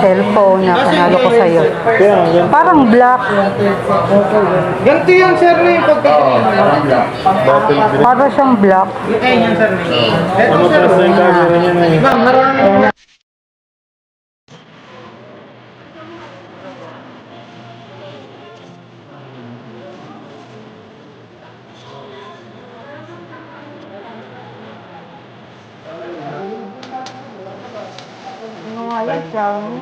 cellphone na panalo ko sa'yo. Kaya, yan. Parang black. Ganito yan, sir, na yung pagkakas. Bottle green. Parang siyang black. Ayun yan, sir. Ito, Ano sir. plus na yung camera niya na yun? Ma'am, marami. Ano nga yan, Xiaomi?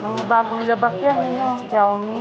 Mga bagong labak yan, ano? Xiaomi.